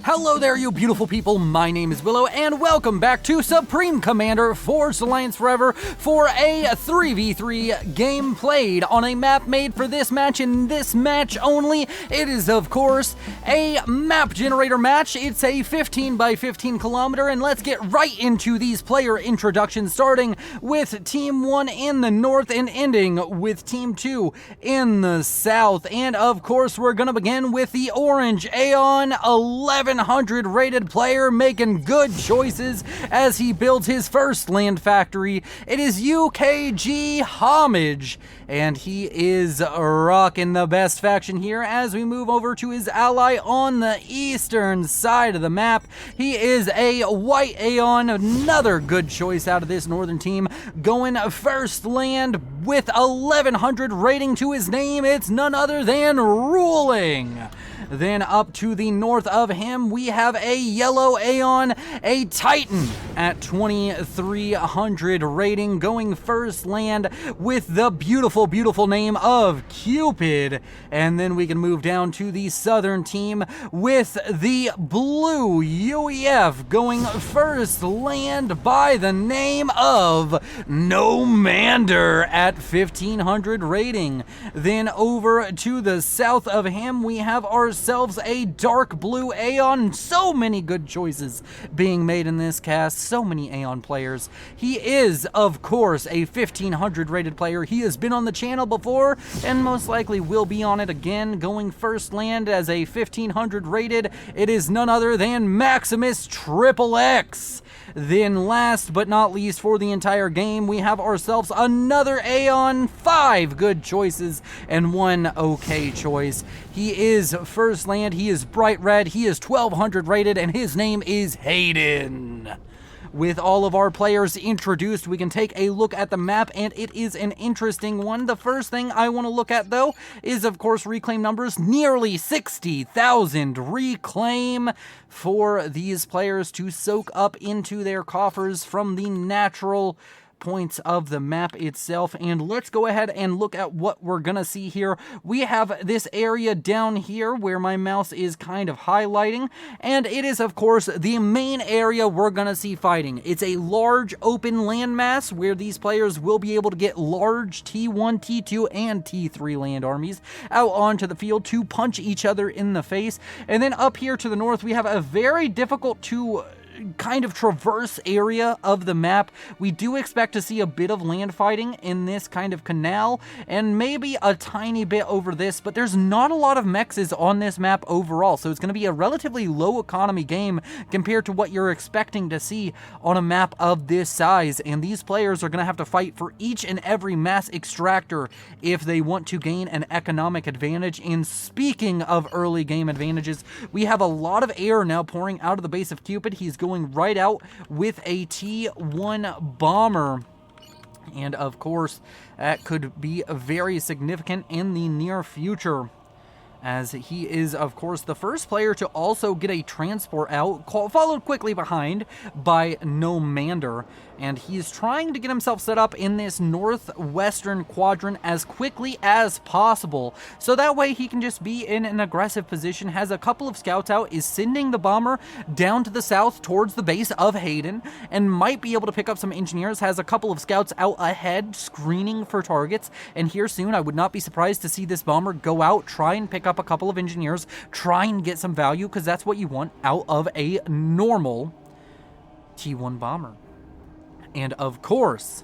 Hello there, you beautiful people. My name is Willow, and welcome back to Supreme Commander Forged Alliance Forever for a 3v3 game played on a map made for this match, and this match only. It is, of course, a map generator match. It's a 15 by 15 kilometer, and let's get right into these player introductions, starting with Team 1 in the north and ending with Team 2 in the south. And, of course, we're going to begin with the orange Aeon 1100 rated player making good choices as he builds his first land factory. It is UKG Homage, and he is rocking the best faction here. As we move over to his ally on the eastern side of the map, he is a white Aeon, another good choice out of this northern team, going first land with 1100 rating to his name. It's none other than Ruling. Then up to the north of him, we have a yellow Aeon, a Titan at 2300 rating, going first land with the beautiful, beautiful name of Cupid. And then we can move down to the southern team with the blue UEF, going first land by the name of Nomander at 1500 rating. Then over to the south of him, we have ourselves a dark blue Aeon. So many good choices being made in this cast, so many Aeon players. He is, of course, a 1500 rated player. He has been on the channel before and most likely will be on it again, going first land as a 1500 rated. It is none other than Maximus Triple X. Then last but not least for the entire game, we have ourselves another Aeon, 5 good choices and 1 okay choice. He is first land, he is bright red, he is 1200 rated, and his name is Hayden. With all of our players introduced, we can take a look at the map, and it is an interesting one. The first thing I want to look at, though, is, of course, reclaim numbers. Nearly 60,000 reclaim for these players to soak up into their coffers from the natural points of the map itself. And let's go ahead and look at what we're gonna see here. We have this area down here where my mouse is kind of highlighting, and it is, of course, the main area we're gonna see fighting. It's a large open landmass where these players will be able to get large T1, T2, and T3 land armies out onto the field to punch each other in the face. And then up here to the north, we have a very difficult to kind of traverse area of the map. We do expect to see a bit of land fighting in this kind of canal, and maybe a tiny bit over this, but there's not a lot of mexes on this map overall, so it's going to be a relatively low economy game compared to what you're expecting to see on a map of this size, and these players are going to have to fight for each and every mass extractor if they want to gain an economic advantage. And speaking of early game advantages, we have a lot of air now pouring out of the base of Cupid. He's going right out with a T1 bomber, and of course that could be very significant in the near future, as he is, of course, the first player to also get a transport out, followed quickly behind by Nomander. And he's trying to get himself set up in this northwestern quadrant as quickly as possible, so that way he can just be in an aggressive position. Has a couple of scouts out, is sending the bomber down to the south towards the base of Hayden, and might be able to pick up some engineers. Has a couple of scouts out ahead screening for targets, and here soon I would not be surprised to see this bomber go out, try and pick up a couple of engineers, try and get some value, because that's what you want out of a normal T1 bomber. And of course,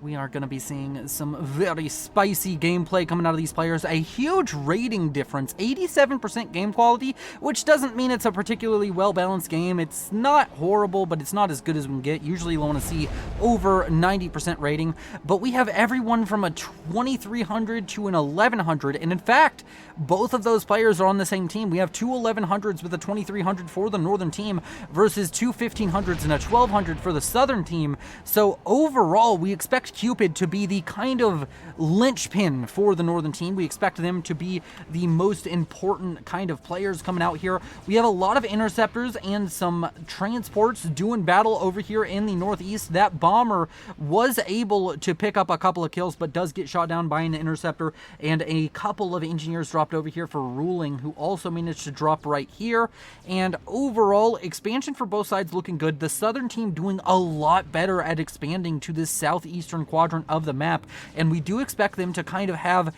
we are going to be seeing some very spicy gameplay coming out of these players. A huge rating difference, 87% game quality, which doesn't mean it's a particularly well-balanced game. It's not horrible, but it's not as good as we can get. Usually you want to see over 90% rating, but we have everyone from a 2300 to an 1100, and in fact, both of those players are on the same team. We have two 1100s with a 2300 for the northern team versus two 1500s and a 1200 for the southern team. So overall, we expect expect Cupid to be the kind of linchpin for the Northern team. We expect them to be the most important kind of players coming out here. We have a lot of interceptors and some transports doing battle over here in the Northeast. That bomber was able to pick up a couple of kills, but does get shot down by an interceptor, and a couple of engineers dropped over here for ruling, who also managed to drop right here. And overall, expansion for both sides looking good. The Southern team doing a lot better at expanding to this southeastern quadrant of the map, and we do expect them to kind of have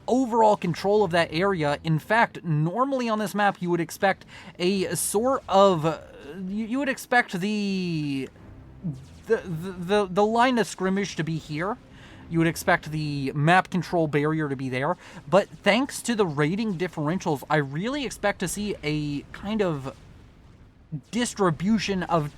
overall control of that area. In fact, normally on this map, you would expect a sort of, you would expect the line of skirmish to be here. You would expect the map control barrier to be there, but thanks to the rating differentials, I really expect to see a kind of distribution of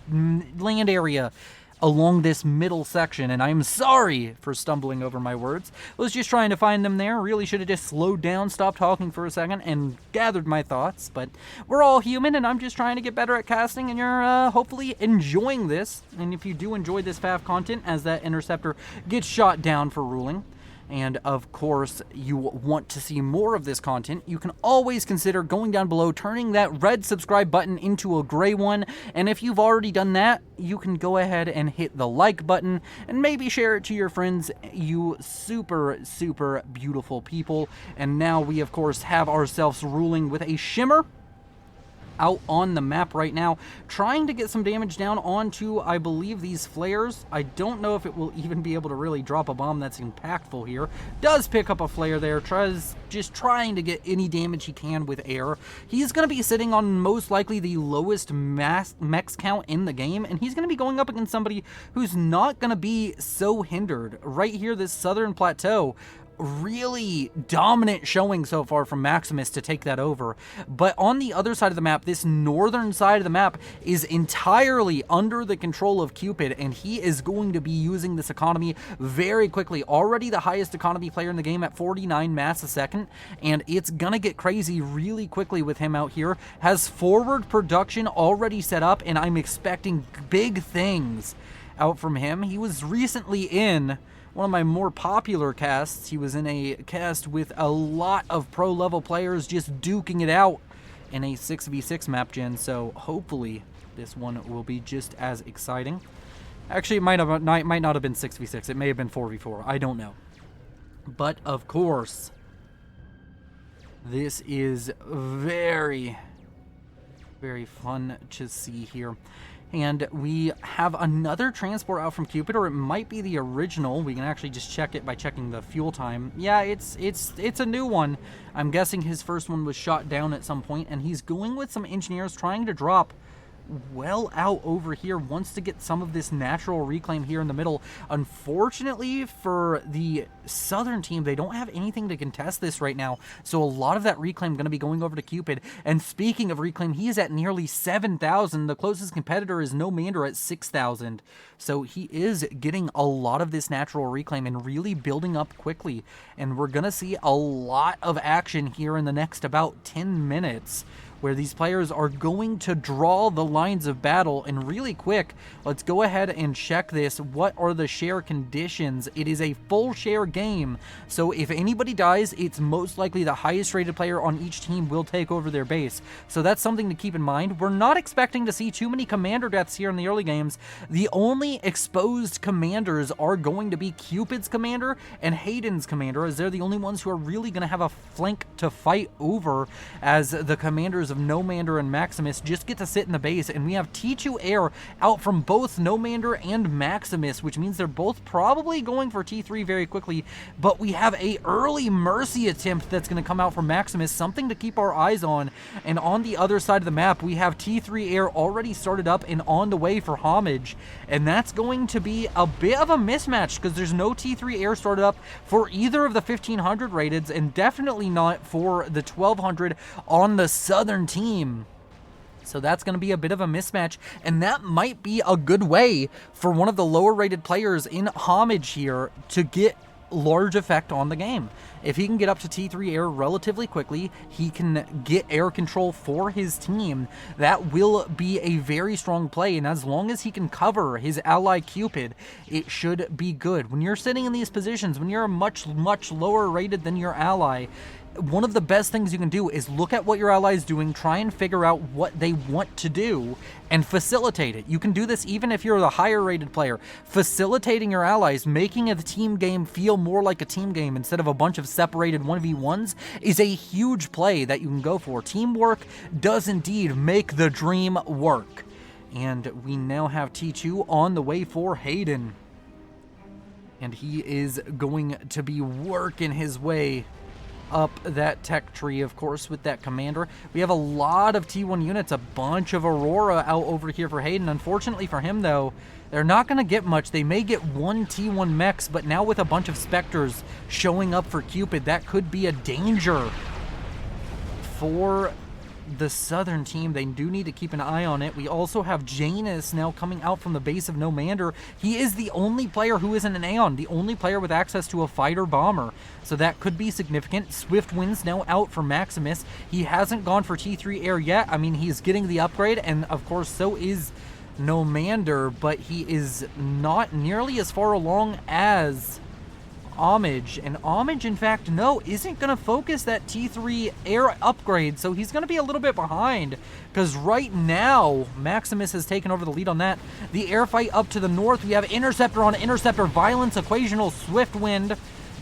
land area along this middle section, and I'm sorry for stumbling over my words. I was just trying to find them there. Really should have just slowed down, stopped talking for a second, and gathered my thoughts, but we're all human, and I'm just trying to get better at casting, and you're hopefully enjoying this. And if you do enjoy this FAF content, as that interceptor gets shot down for ruling, and of course you want to see more of this content, you can always consider going down below, turning that red subscribe button into a gray one, and if you've already done that, you can go ahead and hit the like button and maybe share it to your friends, you super beautiful people. And now we of course have ourselves ruling with a shimmer out on the map right now, trying to get some damage down onto, I believe, these flares. I don't know if it will even be able to really drop a bomb that's impactful here. Does pick up a flare there, just trying to get any damage he can with air. He's going to be sitting on most likely the lowest mechs count in the game, and he's going to be going up against somebody who's not going to be so hindered. Right here, this southern plateau, really dominant showing so far from Maximus to take that over. But on the other side of the map, this northern side of the map is entirely under the control of Cupid, and he is going to be using this economy very quickly. Already the highest economy player in the game at 49 mass a second, and it's gonna get crazy really quickly with him out here. Has forward production already set up, and I'm expecting big things out from him. He was recently in one of my more popular casts. He was in a cast with a lot of pro level players just duking it out in a 6v6 map gen, so hopefully this one will be just as exciting. Actually, it might not have been 6v6, it may have been 4v4, I don't know. But of course, this is very fun to see here. And we have another transport out from Cupid, or it might be the original. We can actually just check it by checking the fuel time. Yeah, it's a new one. I'm guessing his first one was shot down at some point, and he's going with some engineers trying to drop well out over here, wants to get some of this natural reclaim here in the middle. Unfortunately for the southern team, they don't have anything to contest this right now, so a lot of that reclaim going to be going over to Cupid. And speaking of reclaim, he is at nearly 7,000. The closest competitor is No Mander at 6,000, so he is getting a lot of this natural reclaim and really building up quickly, and we're gonna see a lot of action here in the next about 10 minutes, where these players are going to draw the lines of battle. And really quick, let's go ahead and check this. What are the share conditions? It is a full share game, so if anybody dies, it's most likely the highest rated player on each team will take over their base. So that's something to keep in mind. We're not expecting to see too many commander deaths here in the early games. The only exposed commanders are going to be Cupid's commander and Hayden's commander, as they're the only ones who are really going to have a flank to fight over, as the commanders of No Mander and Maximus just get to sit in the base. And we have T2 air out from both No Mander and Maximus, which means they're both probably going for T3 very quickly. But we have a early mercy attempt that's going to come out from Maximus, something to keep our eyes on. And on the other side of the map, we have T3 air already started up and on the way for homage, and that's going to be a bit of a mismatch because there's no T3 air started up for either of the 1500 rateds, and definitely not for the 1200 on the southern team. So that's going to be a bit of a mismatch, and that might be a good way for one of the lower rated players in homage here to get large effect on the game. If he can get up to T3 air relatively quickly, he can get air control for his team. That will be a very strong play, and as long as he can cover his ally Cupid, it should be good. When you're sitting in these positions, when you're much lower rated than your ally, one of the best things you can do is look at what your ally is doing, try and figure out what they want to do, and facilitate it. You can do this even if you're the higher rated player. Facilitating your allies, making a team game feel more like a team game instead of a bunch of separated 1v1s is a huge play that you can go for. Teamwork does indeed make the dream work. And we now have T2 on the way for Hayden. And he is going to be working his way up that tech tree, of course, with that commander. We have a lot of T1 units, a bunch of Aurora out over here for Hayden. Unfortunately for him, though, they're not going to get much. They may get one T1 mechs, but now with a bunch of Spectres showing up for Cupid, that could be a danger for the Southern team. They do need to keep an eye on it. We also have Janus now coming out from the base of Nomander. He is the only player who isn't an Aeon, the only player with access to a fighter bomber. So that could be significant. Swift Wind's now out for Maximus. He hasn't gone for T3 air yet. I mean, he's getting the upgrade, and of course, so is Nomander, but he is not nearly as far along as Homage, and Homage, in fact, no, isn't going to focus that T3 air upgrade, so he's going to be a little bit behind, because right now, Maximus has taken over the lead on that. The air fight up to the north, we have Interceptor on Interceptor, Violence, Equational, Swift Wind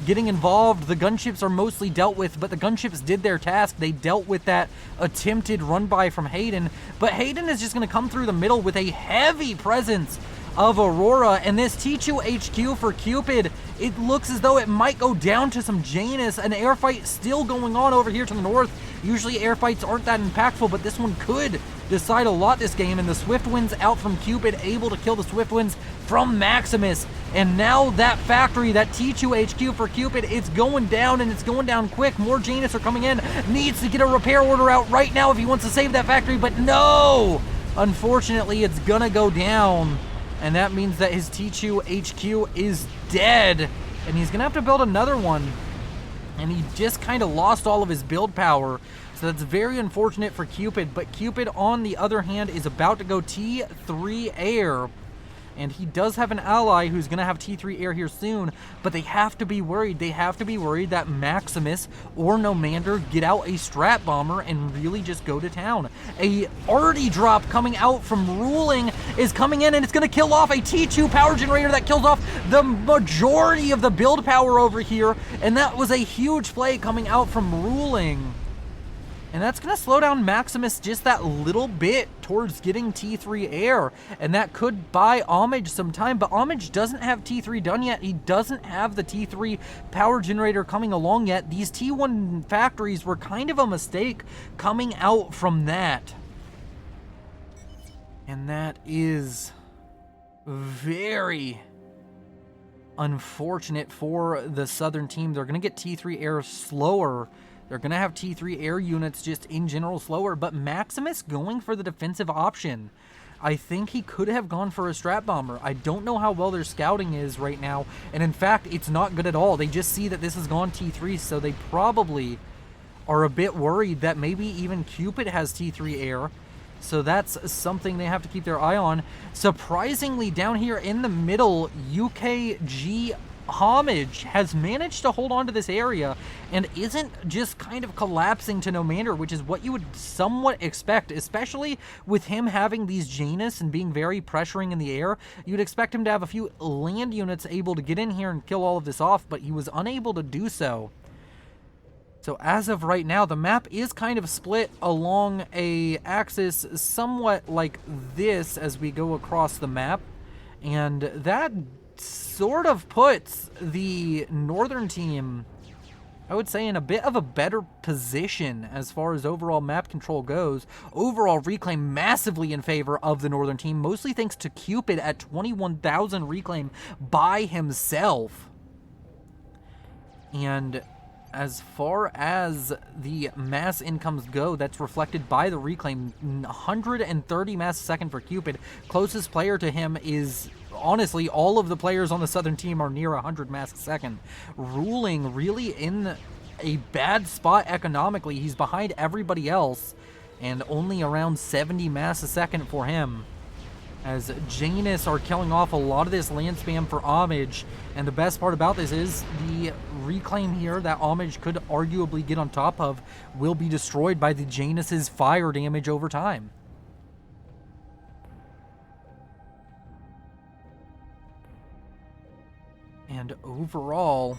getting involved. The gunships are mostly dealt with, but the gunships did their task. They dealt with that attempted run-by from Hayden, but Hayden is just going to come through the middle with a heavy presence of Aurora, and this T2 HQ for Cupid, it looks as though it might go down to some Janus. An air fight still going on over here to the north. Usually air fights aren't that impactful, but this one could decide a lot this game, and the Swift Winds out from Cupid, able to kill the Swift Winds from Maximus. And now that factory, that T2 HQ for Cupid, it's going down, and it's going down quick. More Janus are coming in. Needs to get a repair order out right now if he wants to save that factory, but no! Unfortunately, it's gonna go down. And that means that his T2 HQ is dead, and he's gonna have to build another one. And he just kind of lost all of his build power, so that's very unfortunate for Cupid. But Cupid, on the other hand, is about to go T3 air, and he does have an ally who's gonna have T3 air here soon, but they have to be worried. They have to be worried that Maximus or Nomander get out a Strat Bomber and really just go to town. A Arty drop coming out from Ruling is coming in, and it's gonna kill off a T2 power generator that kills off the majority of the build power over here, and that was a huge play coming out from Ruling. And that's going to slow down Maximus just that little bit towards getting T3 air. And that could buy Homage some time, but Homage doesn't have T3 done yet. He doesn't have the T3 power generator coming along yet. These T1 factories were kind of a mistake coming out from that. And that is very unfortunate for the Southern team. They're going to get T3 air slower. They're going to have T3 air units just in general slower, but Maximus going for the defensive option. I think he could have gone for a Strat Bomber. I don't know how well their scouting is right now, and in fact, it's not good at all. They just see that this has gone T3, so they probably are a bit worried that maybe even Cupid has T3 air, so that's something they have to keep their eye on. Surprisingly, down here in the middle, UKG Homage has managed to hold on to this area and isn't just kind of collapsing to Nomander, which is what you would somewhat expect, especially with him having these Janus and being very pressuring in the air. You'd expect him to have a few land units able to get in here and kill all of this off, but he was unable to do so. So as of right now, the map is kind of split along a axis somewhat like this as we go across the map, and that sort of puts the northern team, I would say, in a bit of a better position as far as overall map control goes. Overall reclaim massively in favor of the northern team, mostly thanks to Cupid at 21,000 reclaim by himself. And as far as the mass incomes go, that's reflected by the reclaim. 130 mass a second for Cupid. Closest player to him is honestly, all of the players on the Southern team are near 100 mass a second. Ruling really in a bad spot economically. He's behind everybody else, and only around 70 mass a second for him, as Janus are killing off a lot of this land spam for Homage. And the best part about this is the reclaim here that Homage could arguably get on top of will be destroyed by the Janus's fire damage over time. And overall,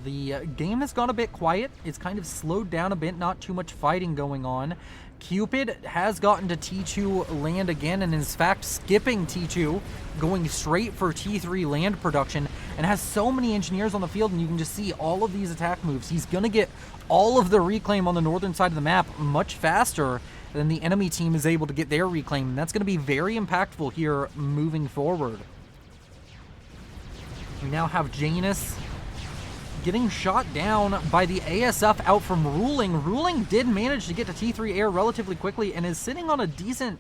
the game has gone a bit quiet. It's kind of slowed down a bit, not too much fighting going on. Cupid has gotten to T2 land again, and is in fact skipping T2, going straight for T3 land production, and has so many engineers on the field, and you can just see all of these attack moves. He's going to get all of the reclaim on the northern side of the map much faster than the enemy team is able to get their reclaim, and that's going to be very impactful here moving forward. We now have Janus getting shot down by the ASF out from Ruling. Ruling did manage to get to T3 air relatively quickly and is sitting on a decent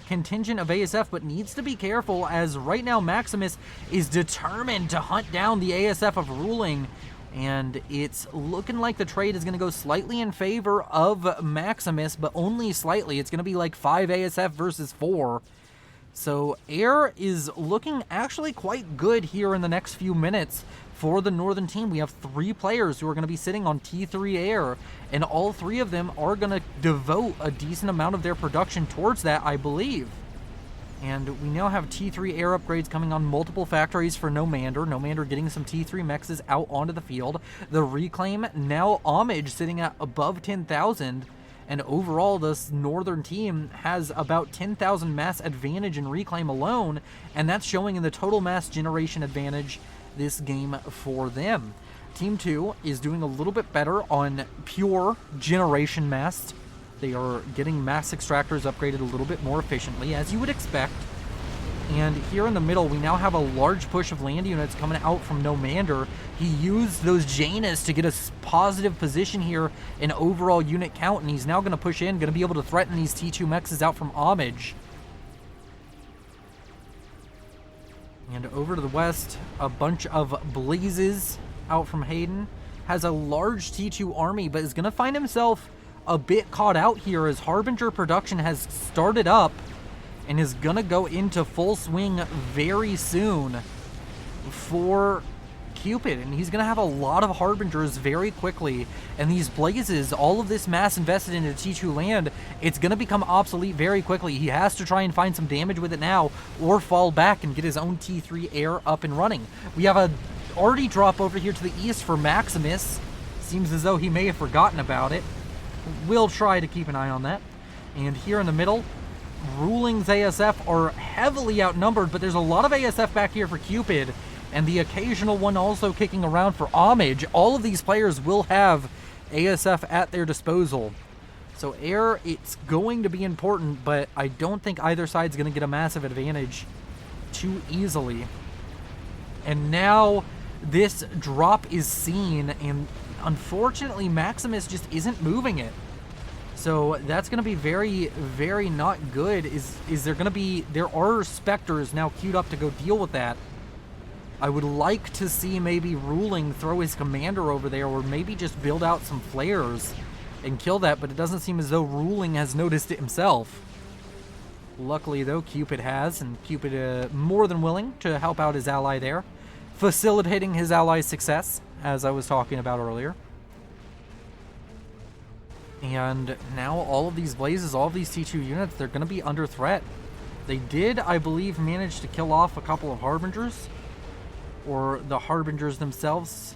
contingent of ASF, but needs to be careful, as right now Maximus is determined to hunt down the ASF of Ruling, and it's looking like the trade is going to go slightly in favor of Maximus, but only slightly. It's going to be like 5 ASF versus 4. So air is looking actually quite good here in the next few minutes for the Northern team. We have 3 players who are going to be sitting on T3 air, and all 3 of them are going to devote a decent amount of their production towards that, I believe. And we now have T3 air upgrades coming on multiple factories for Nomander. Nomander getting some T3 mexes out onto the field. The reclaim, now Homage sitting at above 10,000. And overall, this Northern team has about 10,000 mass advantage in reclaim alone, and that's showing in the total mass generation advantage this game for them. Team 2 is doing a little bit better on pure generation mass. They are getting mass extractors upgraded a little bit more efficiently, as you would expect. And here in the middle, we now have a large push of land units coming out from Nomander. He used those Janus to get a positive position here in overall unit count, and he's now going to push in, going to be able to threaten these T2 mexes out from Homage. And over to the west, a bunch of Blazes out from Hayden. Has a large T2 army, but is going to find himself a bit caught out here as Harbinger production has started up and is going to go into full swing very soon for Cupid. And he's going to have a lot of Harbingers very quickly. And these Blazes, all of this mass invested into T2 land, it's going to become obsolete very quickly. He has to try and find some damage with it now, or fall back and get his own T3 air up and running. We have a already drop over here to the east for Maximus. Seems as though he may have forgotten about it. We'll try to keep an eye on that. And here in the middle, Ruling's ASF are heavily outnumbered, but there's a lot of ASF back here for Cupid, and the occasional one also kicking around for Homage. All of these players will have ASF at their disposal. So air, it's going to be important, but I don't think either side's going to get a massive advantage too easily. And now this drop is seen, and unfortunately Maximus just isn't moving it. So that's going to be very, very not good. Is there going to be... There are Spectres now queued up to go deal with that. I would like to see maybe Ruling throw his commander over there, or maybe just build out some flares and kill that, but it doesn't seem as though Ruling has noticed it himself. Luckily, though, Cupid has, and Cupid more than willing to help out his ally there, facilitating his ally's success, as I was talking about earlier. And now all of these Blazes, all of these T2 units, they're going to be under threat. They did, I believe, manage to kill off a couple of Harbingers, or the Harbingers themselves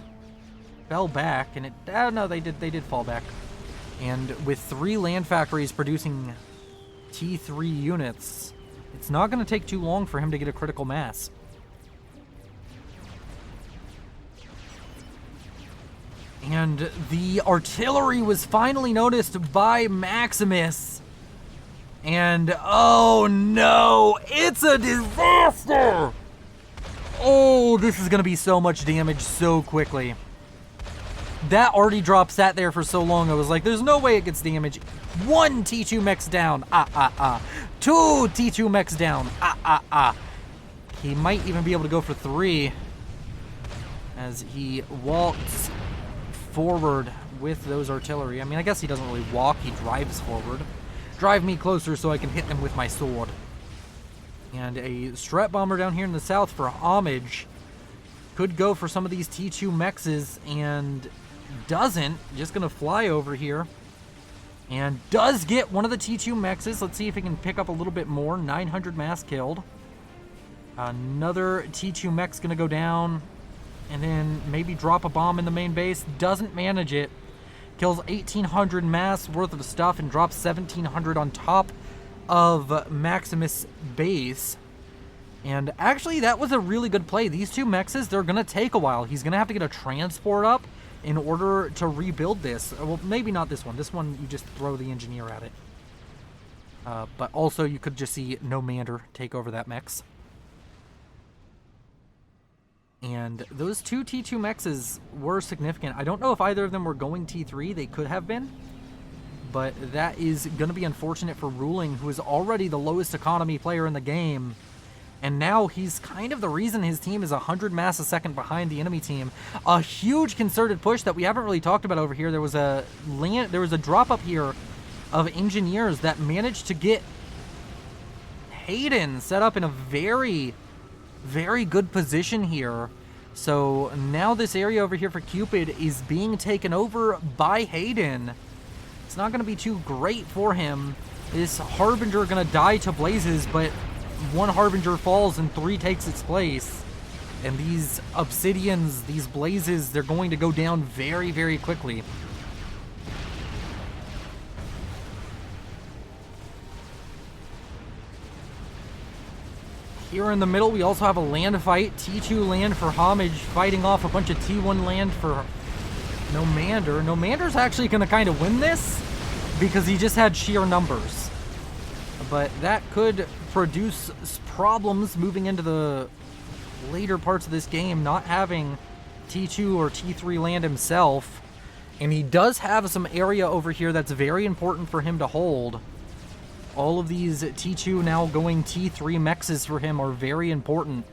fell back, and no, they did fall back. And with 3 land factories producing T3 units, it's not going to take too long for him to get a critical mass. And the artillery was finally noticed by Maximus. And oh no, it's a disaster! Oh, this is going to be so much damage so quickly. That arty drop sat there for so long, I was like, there's no way it gets damage. 1 T2 mex down, 2 T2 mex down, He might even be able to go for 3 as he walks forward with those artillery. I mean, I guess he doesn't really walk, he drives forward. Drive me closer so I can hit them with my sword. And a strat bomber down here in the south for homage. Could go for some of these T2 mexes and doesn't. Just gonna fly over here. And does get one of the T2 mexes. Let's see if he can pick up a little bit more. 900 mass killed. Another T2 mech's gonna go down. And then maybe drop a bomb in the main base. Doesn't manage it. Kills 1,800 mass worth of stuff and drops 1,700 on top of Maximus' base. And actually, that was a really good play. These 2 mexes, they're gonna take a while. He's gonna have to get a transport up in order to rebuild this. Well, maybe not this one. This one, you just throw the engineer at it. But also, you could just see Nomander take over that mex. And those 2 T2 mexes were significant. I don't know if either of them were going T3. They could have been. But that is going to be unfortunate for Ruling, who is already the lowest economy player in the game. And now he's kind of the reason his team is 100 mass a second behind the enemy team. A huge concerted push that we haven't really talked about over here. There was a drop up here of engineers that managed to get Hayden set up in a very, very good position here. So now this area over here for Cupid is being taken over by Hayden. It's not going to be too great for him. This Harbinger going to die to blazes, but 1 Harbinger falls and 3 takes its place. And these Obsidians, these blazes, they're going to go down very, very quickly. Here in the middle, we also have a land fight. T2 land for Homage fighting off a bunch of T1 land for Nomander. Nomander's actually going to kind of win this because he just had sheer numbers. But that could produce problems moving into the later parts of this game, not having T2 or T3 land himself. And he does have some area over here that's very important for him to hold. All of these T2 now going T3 mexes for him are very important.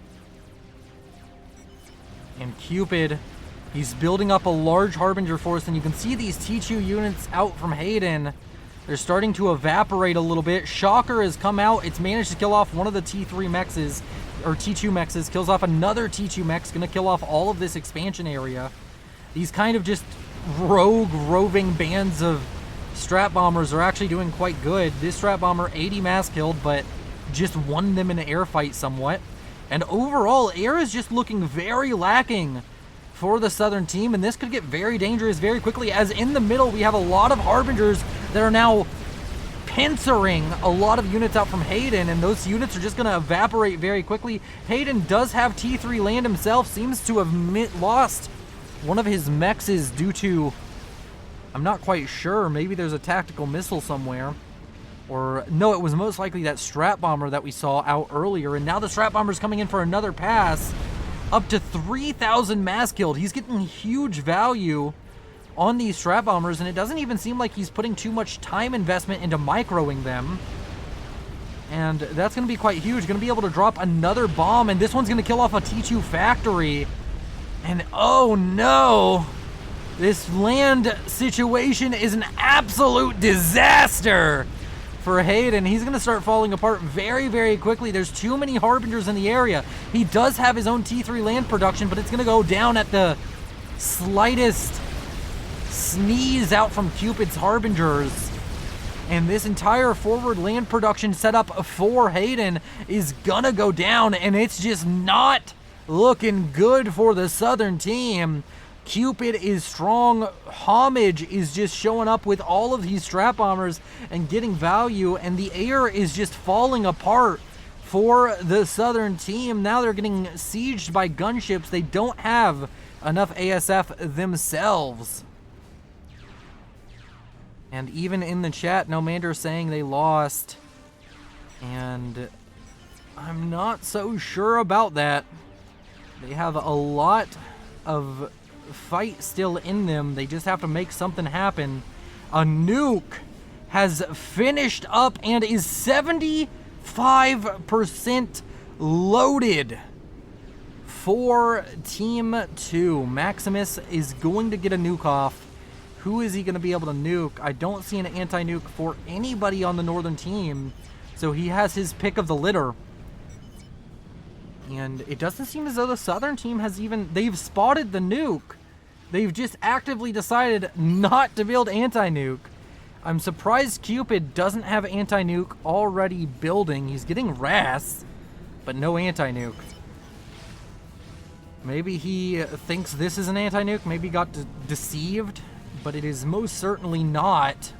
And Cupid, he's building up a large Harbinger force, and you can see these T2 units out from Hayden. They're starting to evaporate a little bit. Shocker has come out. It's managed to kill off one of the T3 mexes, or T2 mexes, kills off another T2 mex, gonna kill off all of this expansion area. These kind of just rogue, roving bands of strat bombers are actually doing quite good. This strat bomber, 80 mass killed, but just won them in an air fight somewhat. And overall, air is just looking very lacking for the Southern team, and this could get very dangerous very quickly, as in the middle we have a lot of Harbingers that are now pincering a lot of units out from Hayden, and those units are just going to evaporate very quickly. Hayden does have T3 land himself, seems to have lost one of his mexes due to, I'm not quite sure, maybe there's a tactical missile somewhere. Or, no, it was most likely that strat bomber that we saw out earlier, and now the strat bomber's coming in for another pass. Up to 3,000 mass killed. He's getting huge value on these strat bombers, and it doesn't even seem like he's putting too much time investment into microing them. And that's going to be quite huge. Going to be able to drop another bomb, and this one's going to kill off a T2 factory. And oh no! This land situation is an absolute disaster for Hayden. He's going to start falling apart very, very quickly. There's too many Harbingers in the area. He does have his own T3 land production, but it's going to go down at the slightest sneeze out from Cupid's Harbingers. And this entire forward land production setup for Hayden is going to go down, and it's just not looking good for the Southern team. Cupid is strong. Homage is just showing up with all of these strat bombers and getting value, and the air is just falling apart for the Southern team. Now they're getting sieged by gunships. They don't have enough ASF themselves. And even in the chat, Nomander saying they lost. And I'm not so sure about that. They have a lot of fight still in them. They just have to make something happen. A nuke has finished up and is 75% loaded for Team 2. Maximus is going to get a nuke off. Who is he going to be able to nuke? I don't see an anti-nuke for anybody on the northern team, so he has his pick of the litter. And it doesn't seem as though the southern team has even... They've spotted the nuke. They've just actively decided not to build anti-nuke. I'm surprised Cupid doesn't have anti-nuke already building. He's getting RAS, but no anti-nuke. Maybe he thinks this is an anti-nuke. Maybe he got deceived, but it is most certainly not.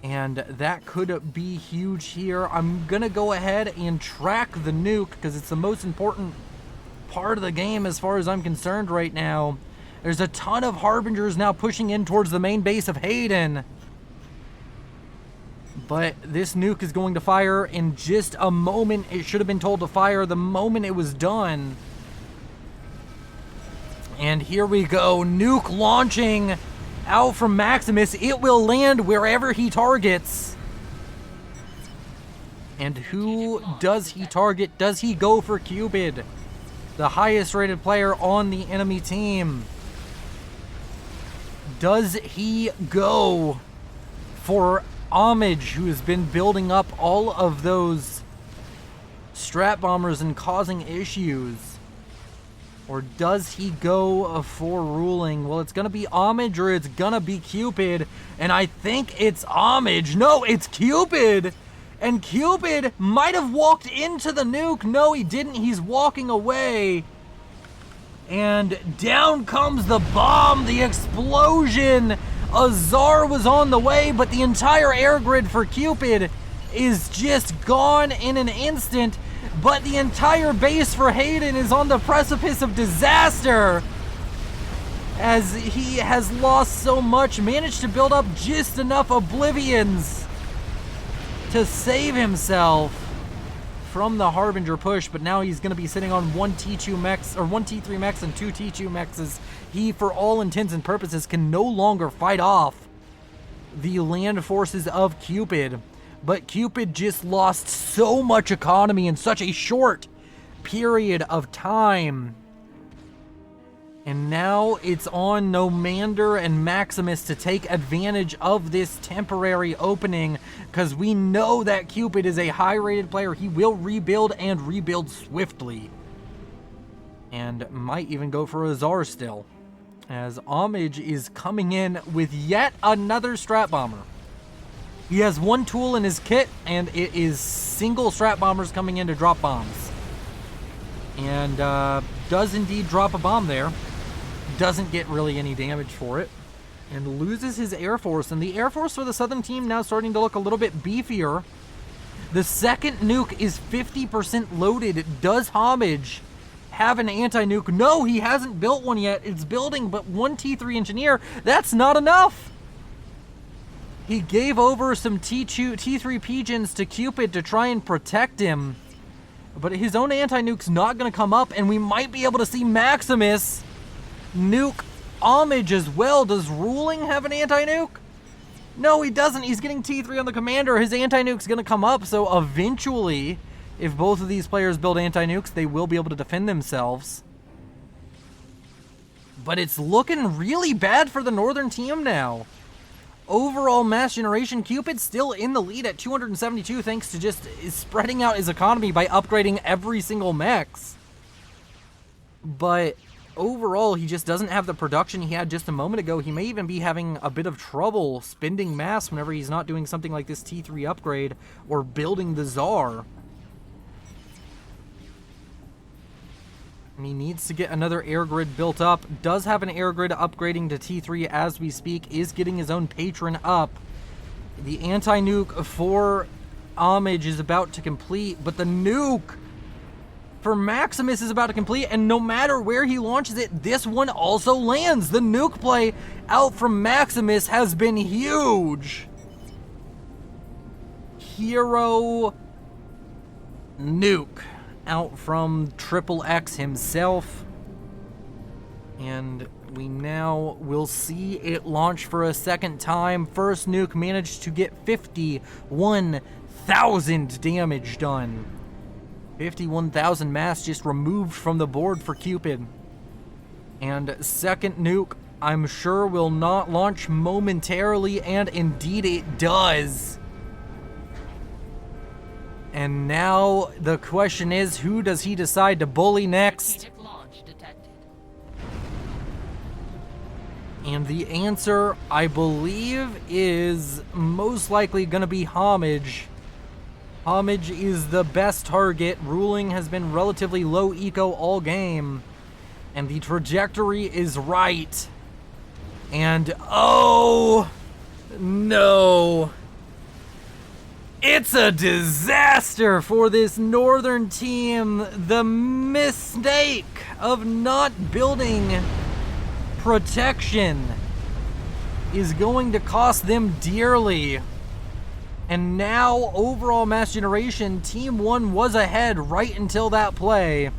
And that could be huge here. I'm going to go ahead and track the nuke because it's the most important part of the game as far as I'm concerned right now. There's a ton of Harbingers now pushing in towards the main base of Hayden. But this nuke is going to fire in just a moment. It should have been told to fire the moment it was done. And here we go. Nuke launching out from Maximus. It will land wherever he targets. And who does he target? Does he go for Cupid, the highest rated player on the enemy team? Does he go for Homage, who has been building up all of those strat bombers and causing issues? Or does he go for Ruling? Well, it's going to be Homage or it's going to be Cupid. And I think it's Homage. No, it's Cupid. And Cupid might have walked into the nuke. No, he didn't. He's walking away. And down comes the bomb, the explosion. Azar was on the way, but the entire air grid for Cupid is just gone in an instant. But the entire base for Hayden is on the precipice of disaster, as he has lost so much, managed to build up just enough Oblivions to save himself from the Harbinger push. But now he's going to be sitting on one T2 mechs, or one T3 mechs and two T2 mechs. He, for all intents and purposes, can no longer fight off the land forces of Cupid. But Cupid just lost so much economy in such a short period of time. And now it's on Nomander and Maximus to take advantage of this temporary opening, because we know that Cupid is a high-rated player. He will rebuild and rebuild swiftly. And might even go for Azar still, as Homage is coming in with yet another strat bomber. He has one tool in his kit, and it is single strat bombers coming in to drop bombs. And does indeed drop a bomb there. Doesn't get really any damage for it. And loses his Air Force. And the Air Force for the Southern team now starting to look a little bit beefier. The second nuke is 50% loaded. Does Homage have an anti-nuke? No, he hasn't built one yet. It's building, but one T3 engineer. That's not enough. He gave over some T3 pigeons to Cupid to try and protect him. But his own anti-nuke's not going to come up, and we might be able to see Maximus nuke Homage as well. Does Ruling have an anti-nuke? No, he doesn't. He's getting T3 on the Commander. His anti-nuke's going to come up, so eventually, if both of these players build anti-nukes, they will be able to defend themselves. But it's looking really bad for the northern team now. Overall mass generation, Cupid's still in the lead at 272 thanks to just spreading out his economy by upgrading every single mechs. But overall, he just doesn't have the production he had just a moment ago. He may even be having a bit of trouble spending mass whenever he's not doing something like this T3 upgrade or building the Tsar. And he needs to get another air grid built up. Does have an air grid upgrading to T3 as we speak. Is getting his own patron up. The anti-nuke for Homage is about to complete, but the nuke for Maximus is about to complete, and no matter where he launches it, this one also lands. The nuke play out from Maximus has been huge. Hero nuke out from Triple X himself, and we now will see it launch for a second time. First nuke managed to get 51,000 damage done. 51,000 mass just removed from the board for Cupid. And second nuke, I'm sure, will not launch momentarily, and indeed it does. And now the question is, who does he decide to bully next? And the answer, I believe, is most likely going to be Homage. Homage is the best target. Ruling has been relatively low eco all game. And the trajectory is right. And oh no. It's a disaster for this northern team. The mistake of not building protection is going to cost them dearly. And now, overall mass generation, Team 1 was ahead right until that play.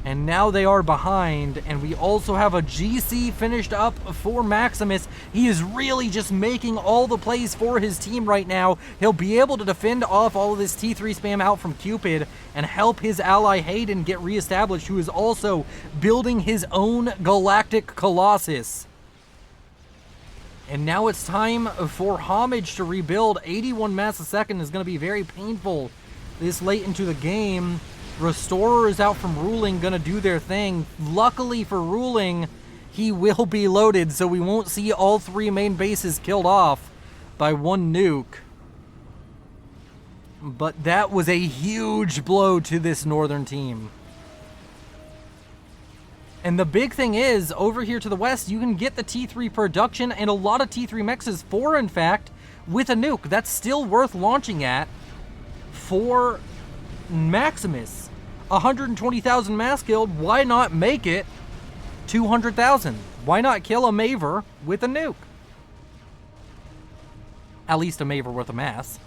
And now they are behind, and we also have a GC finished up for Maximus. He is really just making all the plays for his team right now. He'll be able to defend off all of this T3 spam out from Cupid and help his ally Hayden get reestablished, who is also building his own Galactic Colossus. And now it's time for Homage to rebuild. 81 mass a second is going to be very painful this late into the game. Restorer is out from Ruling, gonna do their thing. Luckily for Ruling, he will be loaded, so we won't see all three main bases killed off by one nuke. But that was a huge blow to this northern team. And the big thing is, over here to the west, you can get the T3 production and a lot of T3 mexes, 4 in fact, with a nuke. That's still worth launching at for Maximus. 120,000 mass killed, why not make it 200,000? Why not kill a Maver with a nuke? At least a Maver worth of mass.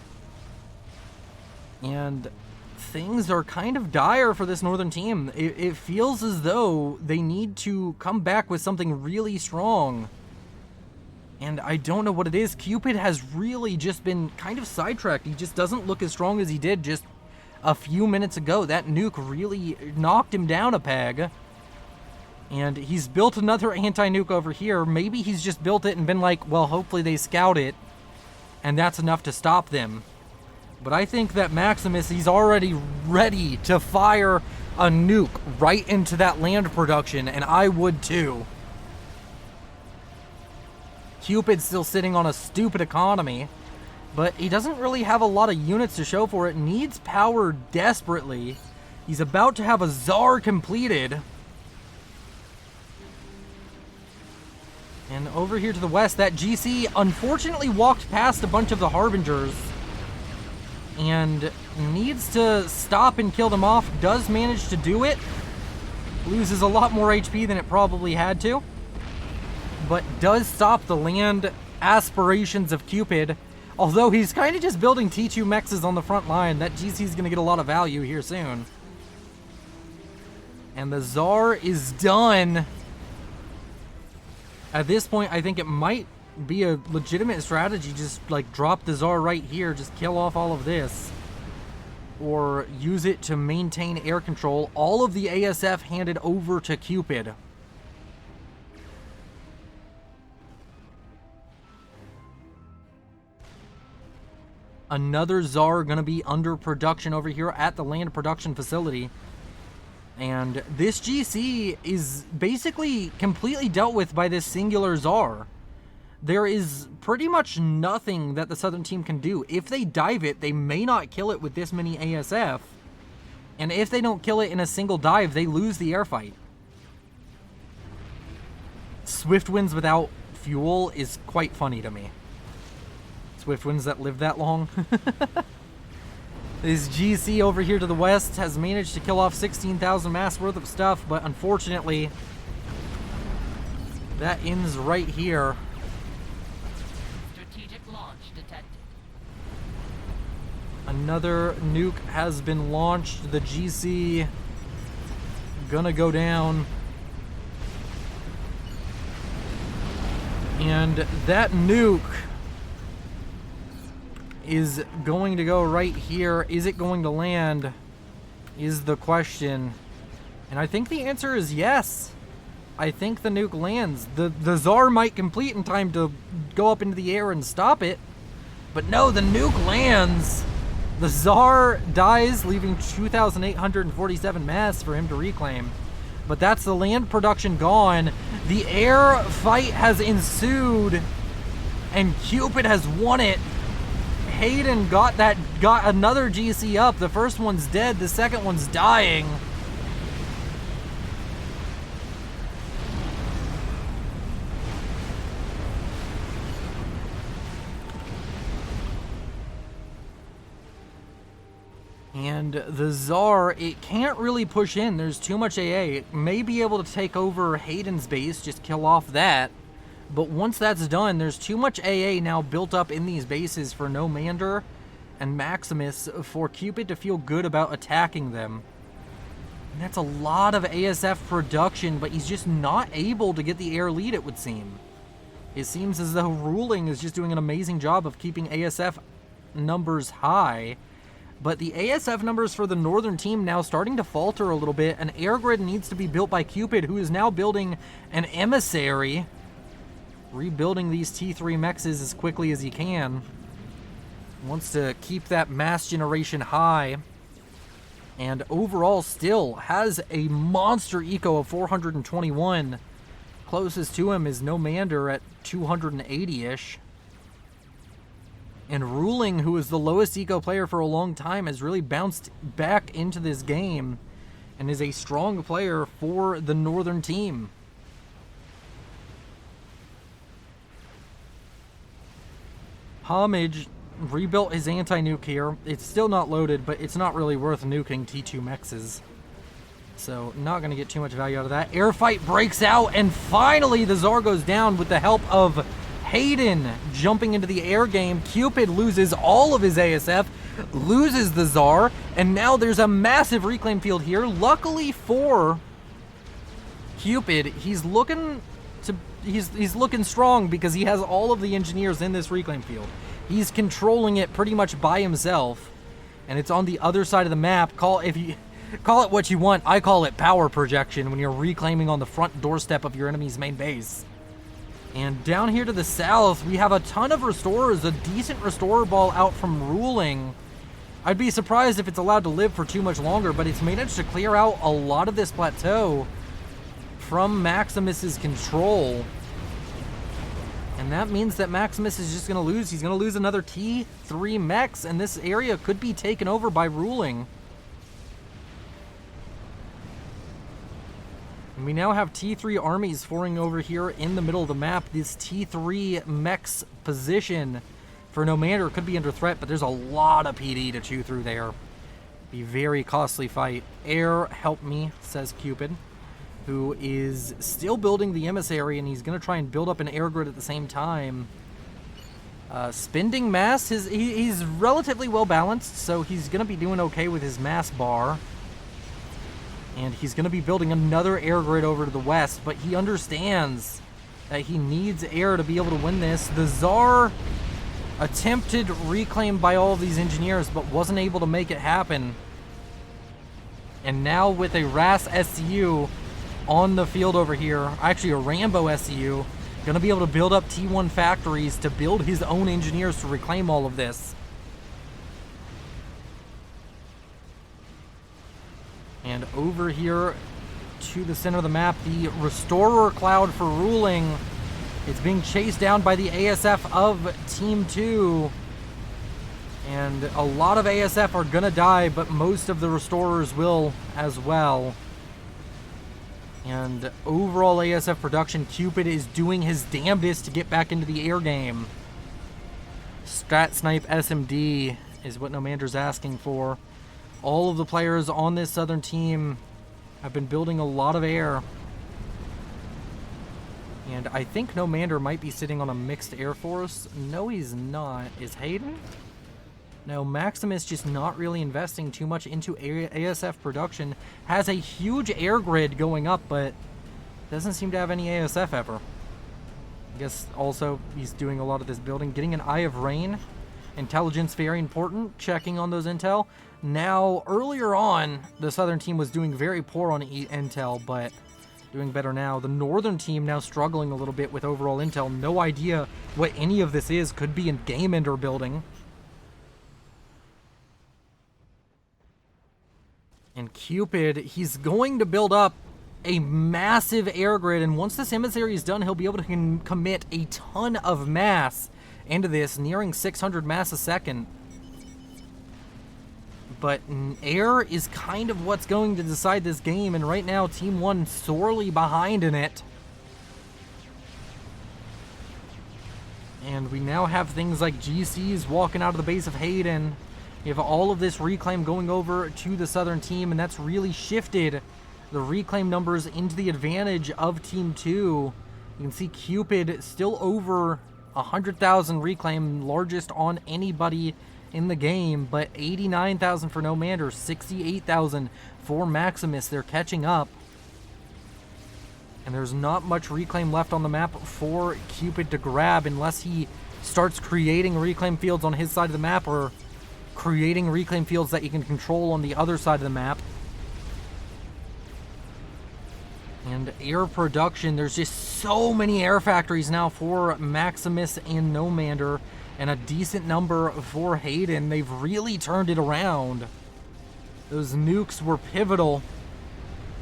And things are kind of dire for this northern team. It feels as though they need to come back with something really strong. And I don't know what it is. Cupid has really just been kind of sidetracked. He just doesn't look as strong as he did just a few minutes ago. That nuke really knocked him down a peg. And he's built another anti-nuke over here. Maybe he's just built it and been like, well, hopefully they scout it, and that's enough to stop them. But I think that Maximus, he's already ready to fire a nuke right into that land production, and I would too. Cupid's still sitting on a stupid economy, but he doesn't really have a lot of units to show for it. Needs power desperately. He's about to have a Tsar completed. And over here to the west, that GC unfortunately walked past a bunch of the Harbingers and needs to stop and kill them off. Does manage to do it. Loses a lot more HP than it probably had to, but does stop the land aspirations of Cupid. Although he's kind of just building T2 mexes on the front line. That GC is going to get a lot of value here soon. And the Tsar is done. At this point, I think it might be a legitimate strategy. Just like drop the Tsar right here. Just kill off all of this. Or use it to maintain air control. All of the ASF handed over to Cupid. Another Tsar going to be under production over here at the land production facility. And this GC is basically completely dealt with by this singular Tsar. There is pretty much nothing that the southern team can do. If they dive it, they may not kill it with this many ASF. And if they don't kill it in a single dive, they lose the air fight. Swift winds without fuel is quite funny to me. Swift winds that live that long. This GC over here to the west has managed to kill off 16,000 mass worth of stuff, but unfortunately, that ends right here. Strategic launch detected. Another nuke has been launched. The GC gonna go down. And that nuke is going to go right here. Is it going to land? is the question. And I think the answer is yes. I think the nuke lands. The Tsar might complete in time to go up into the air and stop it. But no, the nuke lands. The Tsar dies, leaving 2,847 mass for him to reclaim. But that's the land production gone. The air fight has ensued, and Cupid has won it. Hayden got another GC up. The first one's dead, the second one's dying. And the Tsar, it can't really push in. There's too much AA. It may be able to take over Hayden's base, just kill off that. But once that's done, there's too much AA now built up in these bases for Nomander and Maximus for Cupid to feel good about attacking them. And that's a lot of ASF production, but he's just not able to get the air lead, it would seem. It seems as though Ruling is just doing an amazing job of keeping ASF numbers high. But the ASF numbers for the northern team now starting to falter a little bit. An air grid needs to be built by Cupid, who is now building an emissary. Rebuilding these T3 mexes as quickly as he can. Wants to keep that mass generation high. And overall still has a monster eco of 421. Closest to him is Nomander at 280-ish. And Ruling, who is the lowest eco player for a long time, has really bounced back into this game and is a strong player for the northern team. Homage rebuilt his anti-nuke here. It's still not loaded, but it's not really worth nuking T2 mexes. So not going to get too much value out of that. Air fight breaks out, and finally the Tsar goes down with the help of Hayden jumping into the air game. Cupid loses all of his ASF, loses the Tsar, and now there's a massive reclaim field here. Luckily for Cupid, he's looking strong because he has all of the engineers in this reclaim field. He's controlling it pretty much by himself, and it's on the other side of the map. Call it what you want. I call it power projection when you're reclaiming on the front doorstep of your enemy's main base. And down here to the south, we have a ton of restorers, a decent restorer ball out from Ruling. I'd be surprised if it's allowed to live for too much longer, but it's managed to clear out a lot of this plateau from Maximus's control. And that means that Maximus is just going to lose. He's going to lose another T3 mechs, and this area could be taken over by Ruling. And we now have T3 armies forming over here in the middle of the map. This T3 mechs position for Nomander could be under threat, but there's a lot of PD to chew through there. Be a very costly fight. Air, help me, says Cupid, who is still building the emissary, and he's going to try and build up an air grid at the same time. Spending mass, he's relatively well balanced, so he's going to be doing okay with his mass bar. And he's going to be building another air grid over to the west, but he understands that he needs air to be able to win this. The Tsar attempted reclaim by all of these engineers, but wasn't able to make it happen. And now with a RAS SCU on the field over here, actually a Rambo SCU, going to be able to build up T1 factories to build his own engineers to reclaim all of this. And over here to the center of the map, the Restorer Cloud for Ruling. It's being chased down by the ASF of Team 2. And a lot of ASF are going to die, but most of the Restorers will as well. And overall ASF production, Cupid is doing his damnedest to get back into the air game. Strat Snipe SMD is what Nomander's asking for. All of the players on this southern team have been building a lot of air. And I think Nomander might be sitting on a mixed air force. No, he's not. Is Hayden? No, Maximus just not really investing too much into ASF production. Has a huge air grid going up, but doesn't seem to have any ASF ever. I guess also he's doing a lot of this building. Getting an Eye of Rain Intelligence, very important, checking on those intel. Now, earlier on, the Southern team was doing very poor on intel, but doing better now. The Northern team now struggling a little bit with overall intel. No idea what any of this is. Could be a game ender building. And Cupid, he's going to build up a massive air grid, and once this emissary is done, he'll be able to commit a ton of mass into this, nearing 600 mass a second. But air is kind of what's going to decide this game, and right now Team 1 sorely behind in it. And we now have things like GCs walking out of the base of Hayden. You have all of this reclaim going over to the Southern team, and that's really shifted the reclaim numbers into the advantage of Team 2. You can see Cupid still over 100,000 reclaim, largest on anybody in the game, but 89,000 for Nomander, 68,000 for Maximus. They're catching up. And there's not much reclaim left on the map for Cupid to grab unless he starts creating reclaim fields on his side of the map, or creating reclaim fields that you can control on the other side of the map. And air production, there's just so many air factories now for Maximus and Nomander, and a decent number for Hayden. They've really turned it around. Those nukes were pivotal,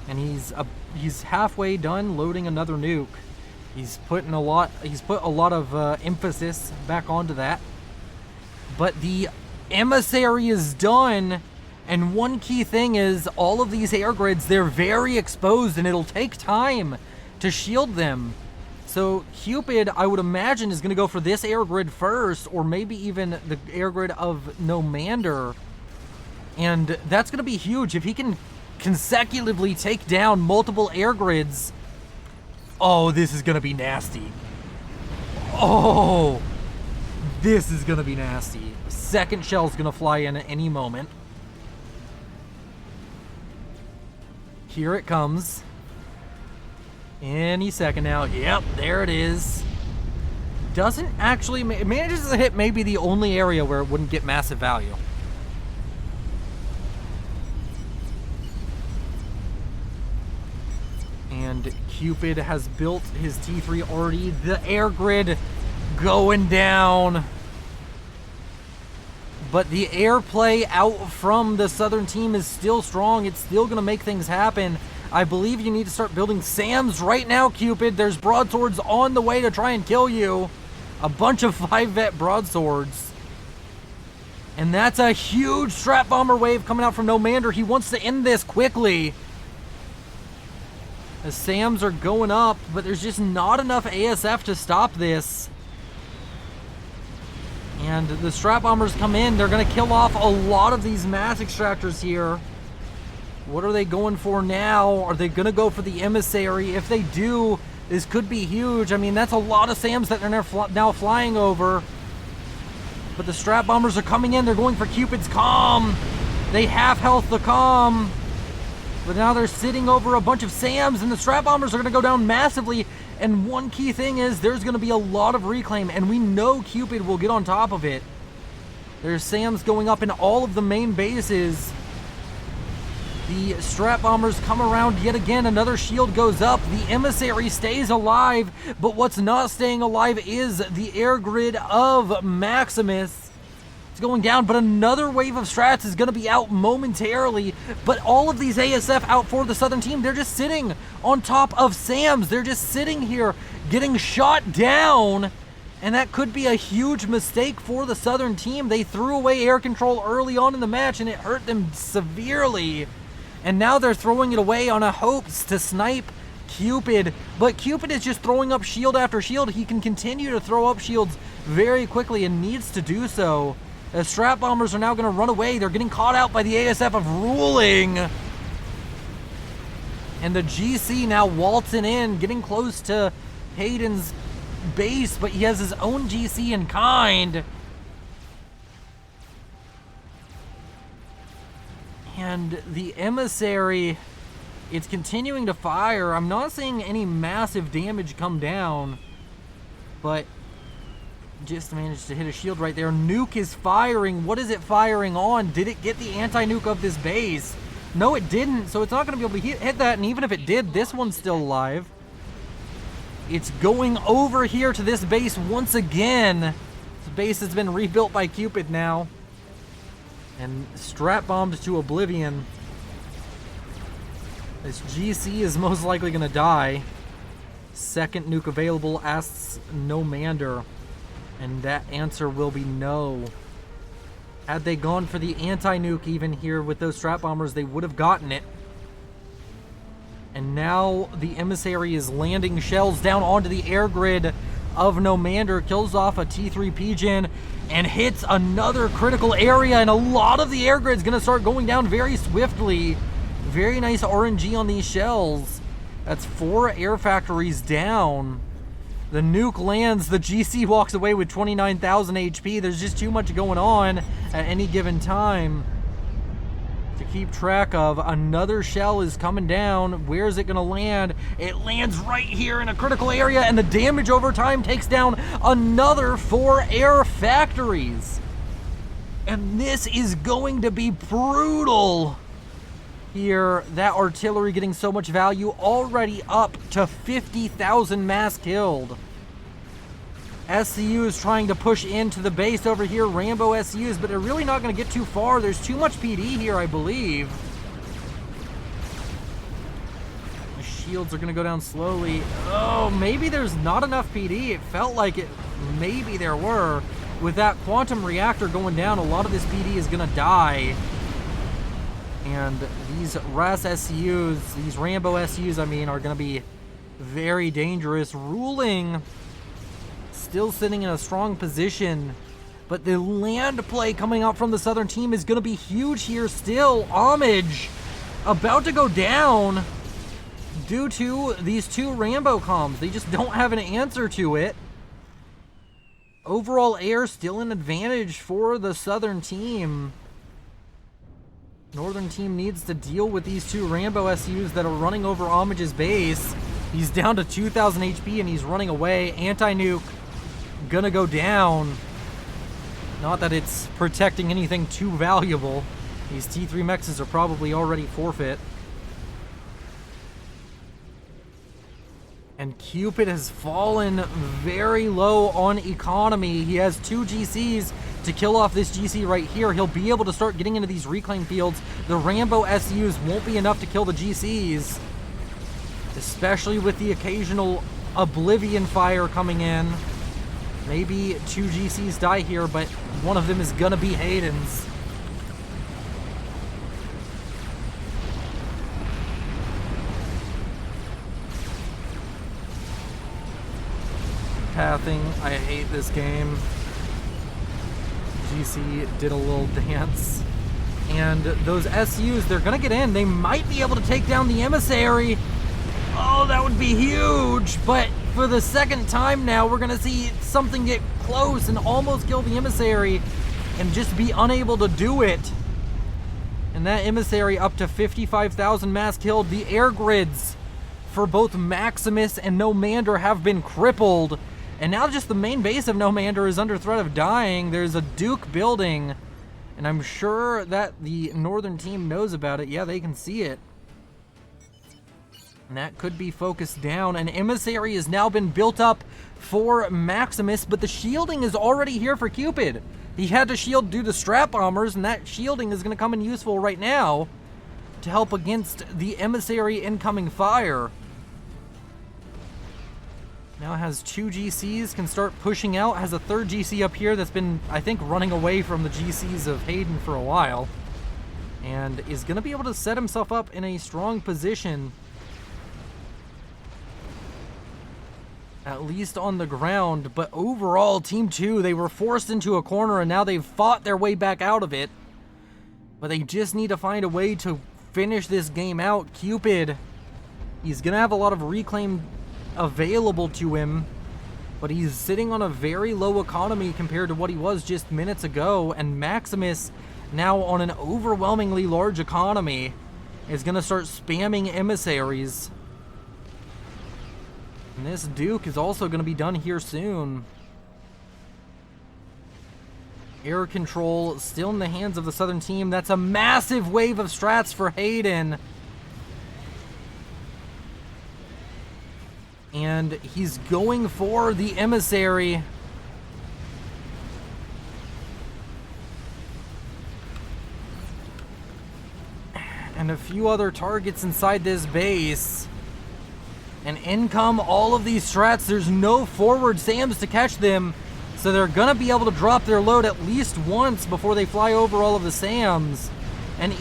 and he's halfway done loading another nuke. He's put a lot of emphasis back onto that. But the emissary is done, and one key thing is all of these air grids, they're very exposed, and it'll take time to shield them. So Cupid, I would imagine, is going to go for this air grid first, or maybe even the air grid of Nomander. And that's going to be huge if he can consecutively take down multiple air grids. Oh, this is going to be nasty. Oh, this is going to be nasty. Second shell's going to fly in at any moment. Here it comes. Any second now. Yep, there it is. Doesn't actually... It manages to hit maybe the only area where it wouldn't get massive value. And Cupid has built his T3 already. The air grid going down. But the airplay out from the Southern team is still strong. It's still going to make things happen. I believe you need to start building SAMs right now, Cupid. There's broadswords on the way to try and kill you. A bunch of 5-vet broadswords. And that's a huge strap bomber wave coming out from Nomander. He wants to end this quickly. The SAMs are going up, but there's just not enough ASF to stop this. And the strap bombers come in. They're going to kill off a lot of these mass extractors here. What are they going for now? Are they going to go for the emissary? If they do, this could be huge. I mean, that's a lot of SAMs that they're now flying over. But the strap bombers are coming in. They're going for Cupid's comm. They half health the comm. But now they're sitting over a bunch of SAMs, and the strap bombers are going to go down massively. And one key thing is there's going to be a lot of reclaim, and we know Cupid will get on top of it. There's SAMs going up in all of the main bases. The strap bombers come around yet again. Another shield goes up. The emissary stays alive, but what's not staying alive is the air grid of Maximus. It's going down, but another wave of strats is going to be out momentarily. But all of these ASF out for the Southern team, they're just sitting on top of SAMs. They're just sitting here getting shot down. And that could be a huge mistake for the Southern team. They threw away air control early on in the match, and it hurt them severely. And now they're throwing it away on a hopes to snipe Cupid. But Cupid is just throwing up shield after shield. He can continue to throw up shields very quickly and needs to do so. The strap bombers are now going to run away. They're getting caught out by the ASF of ruling. And the GC now waltzing in, getting close to Hayden's base, but he has his own GC in kind. And the emissary, it's continuing to fire. I'm not seeing any massive damage come down, but just managed to hit a shield right there. Nuke is firing. What is it firing on? Did it get the anti-nuke of this base? No, it didn't, so it's not going to be able to hit that, and even if it did, this one's still alive. It's going over here to this base once again. This base has been rebuilt by Cupid now. And strap-bombed to oblivion. This GC is most likely going to die. Second nuke available, asks no Mander. And that answer will be no. Had they gone for the anti-nuke even here with those strap bombers, they would have gotten it. And now the emissary is landing shells down onto the air grid of Nomander, kills off a T3 Pigeon, and hits another critical area, and a lot of the air grid's gonna start going down very swiftly. Very nice RNG on these shells. That's 4 air factories down. The nuke lands, the GC walks away with 29,000 HP. There's just too much going on at any given time to keep track of. Another shell is coming down. Where is it gonna land? It lands right here in a critical area, and the damage over time takes down another 4 air factories. And this is going to be brutal. Here, that artillery getting so much value, already up to 50,000 mass killed. SCU is trying to push into the base over here, Rambo SCUs, but they're really not going to get too far. There's too much PD here, I believe. The shields are going to go down slowly. Oh, maybe there's not enough PD. It felt like it. Maybe there were. With that quantum reactor going down, a lot of this PD is going to die. And these RAS SCUs, these Rambo SCUs, I mean, are going to be very dangerous. Ruling still sitting in a strong position, but the land play coming out from the Southern team is going to be huge here still. Homage about to go down due to these 2 Rambo comms. They just don't have an answer to it. Overall air still an advantage for the Southern team. Northern team needs to deal with these 2 Rambo SUs that are running over Homage's base. He's down to 2,000 HP and he's running away. Anti-nuke gonna go down. Not that it's protecting anything too valuable. These T3 mexes are probably already forfeit. And Cupid has fallen very low on economy. He has 2 GCs to kill off this GC right here. He'll be able to start getting into these reclaim fields. The Rambo SUs won't be enough to kill the GCs, especially with the occasional Oblivion fire coming in. Maybe 2 GCs die here, but one of them is gonna be Hayden's. Pathing, I hate this game. GC did a little dance. And those SUs, they're gonna get in. They might be able to take down the emissary. Oh, that would be huge. But for the second time now, we're gonna see something get close and almost kill the emissary and just be unable to do it. And that emissary up to 55,000 mass killed. The air grids for both Maximus and Nomander have been crippled. And now just the main base of Nomander is under threat of dying. There's a Duke building, and I'm sure that the Northern team knows about it. Yeah, they can see it. And that could be focused down. An emissary has now been built up for Maximus, but the shielding is already here for Cupid. He had to shield due to strap bombers, and that shielding is going to come in useful right now to help against the emissary incoming fire. Now has 2 GCs, can start pushing out, has a 3rd GC up here that's been, I think, running away from the GCs of Hayden for a while, and is going to be able to set himself up in a strong position, at least on the ground. But overall, Team 2, they were forced into a corner, and now they've fought their way back out of it, but they just need to find a way to finish this game out. Cupid, he's going to have a lot of reclaim available to him, but he's sitting on a very low economy compared to what he was just minutes ago, and Maximus, now on an overwhelmingly large economy, is going to start spamming emissaries. And this Duke is also going to be done here soon. Air control still in the hands of the Southern team. That's a massive wave of strats for Hayden. And he's going for the emissary. And a few other targets inside this base. And in come all of these strats. There's no forward SAMs to catch them. So they're going to be able to drop their load at least once before they fly over all of the SAMs. And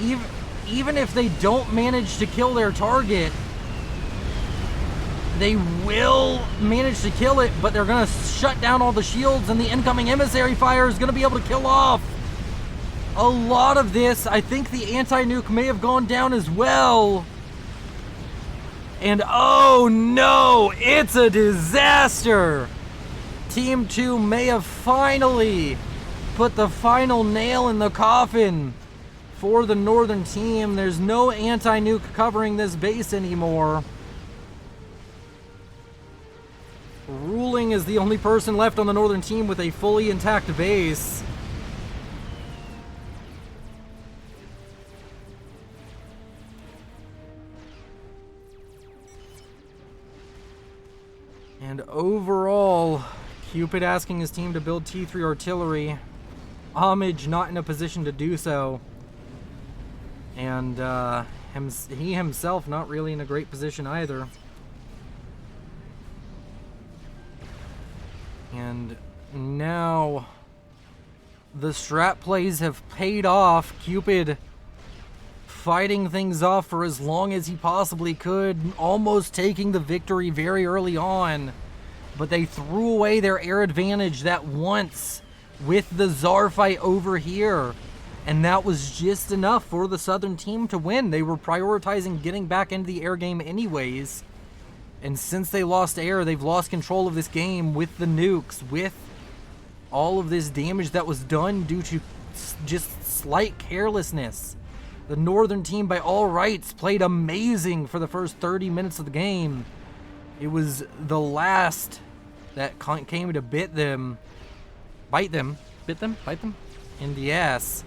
even if they don't manage to kill their target, they will manage to kill it, but they're going to shut down all the shields, and the incoming emissary fire is going to be able to kill off a lot of this. I think the anti-nuke may have gone down as well. And oh no, it's a disaster. Team 2 may have finally put the final nail in the coffin for the Northern team. There's no anti-nuke covering this base anymore. Ruling is the only person left on the Northern team with a fully intact base. And overall, Cupid asking his team to build T3 artillery. Homage not in a position to do so. And he himself not really in a great position either. And now the strat plays have paid off. Cupid fighting things off for as long as he possibly could, almost taking the victory very early on. But they threw away their air advantage that once with the Tsar fight over here. And that was just enough for the Southern team to win. They were prioritizing getting back into the air game anyways. And since they lost air, they've lost control of this game with the nukes, with all of this damage that was done due to just slight carelessness. The Northern team, by all rights, played amazing for the first 30 minutes of the game. It was the last that came to bite them in the ass.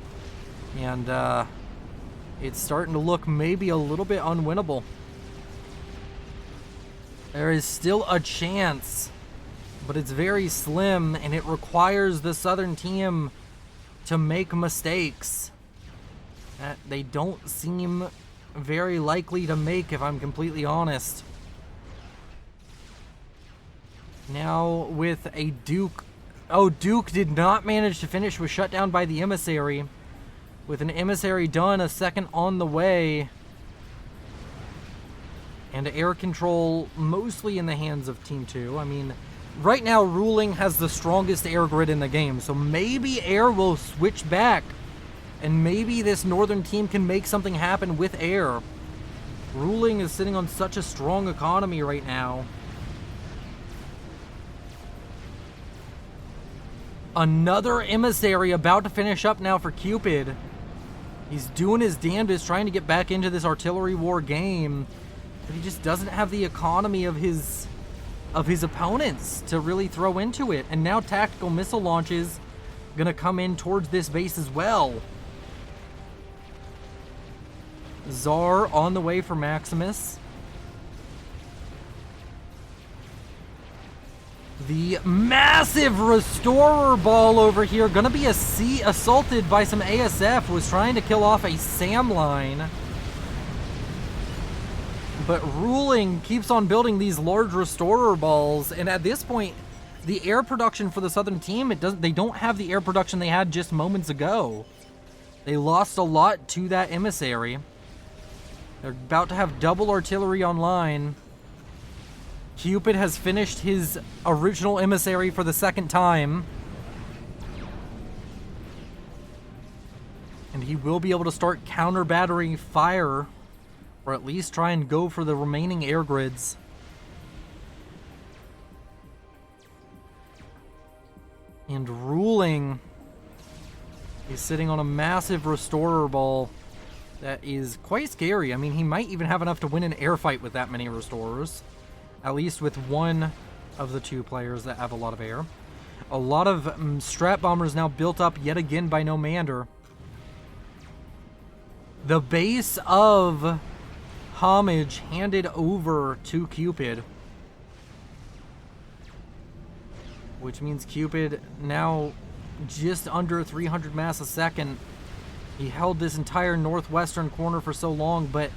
And it's starting to look maybe a little bit unwinnable. There is still a chance, but it's very slim, and it requires the Southern team to make mistakes that they don't seem very likely to make, if I'm completely honest. Now with a Duke. Oh, Duke did not manage to finish, was shut down by the emissary. With an emissary done, a second on the way. And air control mostly in the hands of Team 2. I mean, right now Ruling has the strongest air grid in the game, so maybe air will switch back. And maybe this Northern team can make something happen with air. Ruling is sitting on such a strong economy right now. Another emissary about to finish up now for Cupid. He's doing his damnedest trying to get back into this artillery war game. But he just doesn't have the economy of his opponents to really throw into it. And now tactical missile launches gonna come in towards this base as well. Tsar on the way for Maximus. The massive restorer ball over here gonna be assaulted by some ASF. Was trying to kill off a SAM line. But Ruling keeps on building these large restorer balls, and at this point, the air production for the Southern team, they don't have the air production they had just moments ago. They lost a lot to that emissary. They're about to have double artillery online. Cupid has finished his original emissary for the second time. And he will be able to start counter battery fire, or at least try and go for the remaining air grids. And Ruling is sitting on a massive restorer ball that is quite scary. I mean, he might even have enough to win an air fight with that many restorers. At least with one of the two players that have a lot of air. A lot of strat bombers now built up yet again by Nomander. The base of Homage handed over to Cupid. Which means Cupid now just under 300 mass a second. He held this entire northwestern corner for so long, but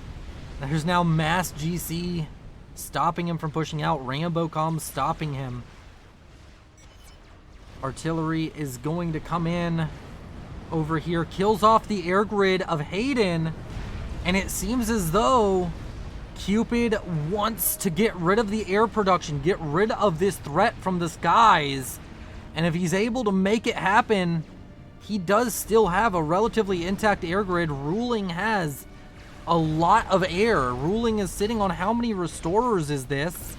there's now mass GC stopping him from pushing out. Rambo comms stopping him. Artillery is going to come in over here, kills off the air grid of Hayden, and it seems as though Cupid wants to get rid of the air production, get rid of this threat from the skies, and if he's able to make it happen, he does still have a relatively intact air grid. Ruling has a lot of air. Ruling is sitting on how many restorers is this?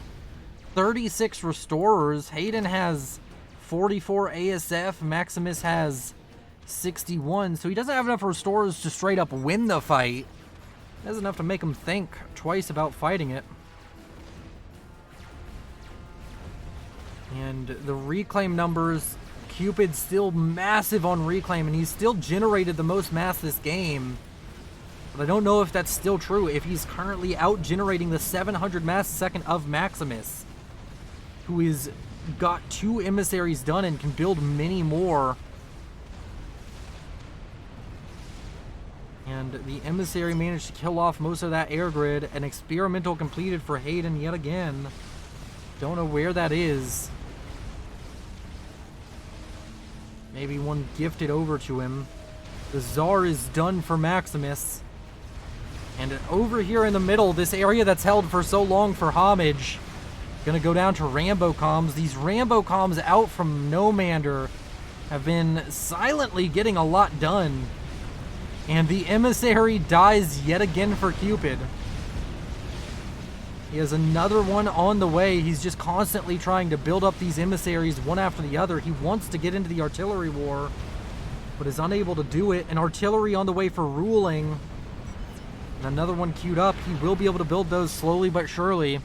36 restorers. Hayden has 44 ASF, Maximus has 61, so he doesn't have enough restorers to straight up win the fight. He has enough to make him think twice about fighting it. And the reclaim numbers, Cupid's still massive on reclaim, and he's still generated the most mass this game. But I don't know if that's still true, if he's currently out generating the 700 mass a second of Maximus, who is got 2 emissaries done and can build many more. And the emissary managed to kill off most of that air grid. An experimental completed for Hayden yet again. Don't know where that is. Maybe one gifted over to him. The Tsar is done for Maximus. And over here in the middle, this area that's held for so long for Homage, gonna go down to Rambo comms. These Rambo comms out from Nomander have been silently getting a lot done. And the emissary dies yet again for Cupid. He has another one on the way. He's just constantly trying to build up these emissaries one after the other. He wants to get into the artillery war, but is unable to do it. An artillery on the way for Ruling. And another one queued up. He will be able to build those slowly but surely.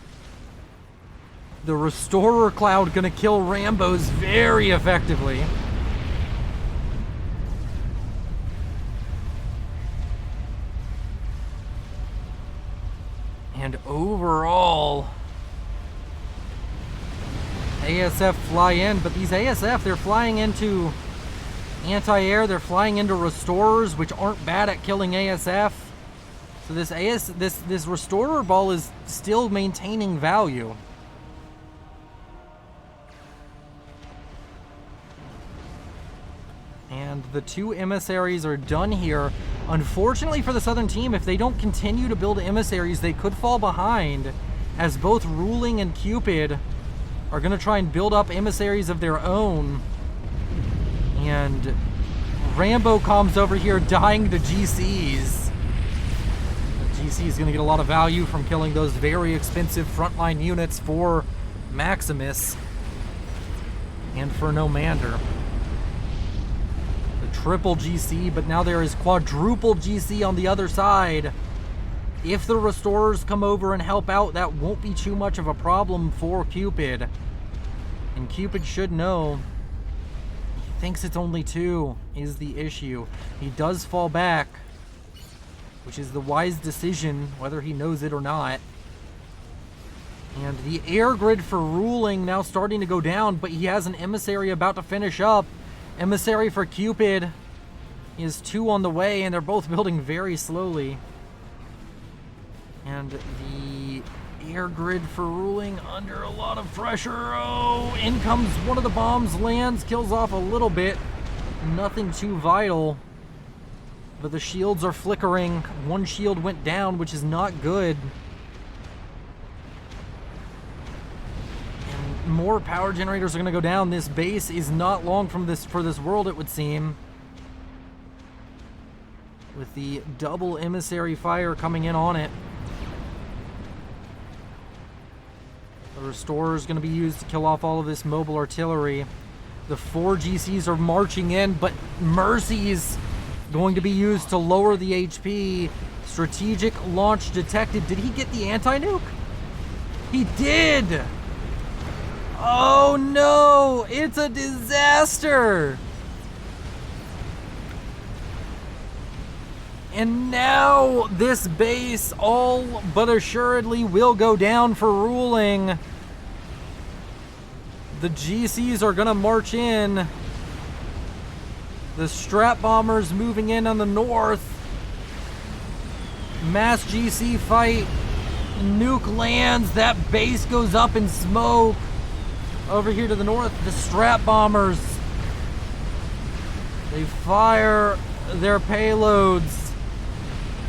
The Restorer Cloud gonna kill Rambos very effectively. And overall, ASF fly in, but these ASF, they're flying into anti-air, they're flying into Restorers, which aren't bad at killing ASF. So this Restorer ball is still maintaining value. And the 2 emissaries are done here. Unfortunately for the Southern team, if they don't continue to build emissaries, they could fall behind, as both Ruling and Cupid are going to try and build up emissaries of their own. And Rambo comms over here dying to GCs. The GC is going to get a lot of value from killing those very expensive frontline units for Maximus and for Nomander. Triple GC, but now there is quadruple GC on the other side. If the Restorers come over and help out, that won't be too much of a problem for Cupid. And Cupid should know. He thinks it's only 2 is the issue. He does fall back, which is the wise decision, whether he knows it or not. And the air grid for Ruling now starting to go down, but he has an emissary about to finish up. Emissary for Cupid is 2 on the way, and they're both building very slowly. And the air grid for Ruling under a lot of pressure. Oh, in comes one of the bombs, lands, kills off a little bit. Nothing too vital. But the shields are flickering. One shield went down, which is not good. More power generators are going to go down. This base is not long from this for this world, it would seem. With the double emissary fire coming in on it. The Restorer is going to be used to kill off all of this mobile artillery. The 4 GCs are marching in, but Mercy's going to be used to lower the HP. Strategic launch detected. Did he get the anti-nuke? He did! Oh no! It's a disaster! And now this base all but assuredly will go down for ruling. The GCs are gonna march in. The strap bombers moving in on the north. Mass GC fight. Nuke lands. That base goes up in smoke. Over here to the north, the strap bombers. They fire their payloads.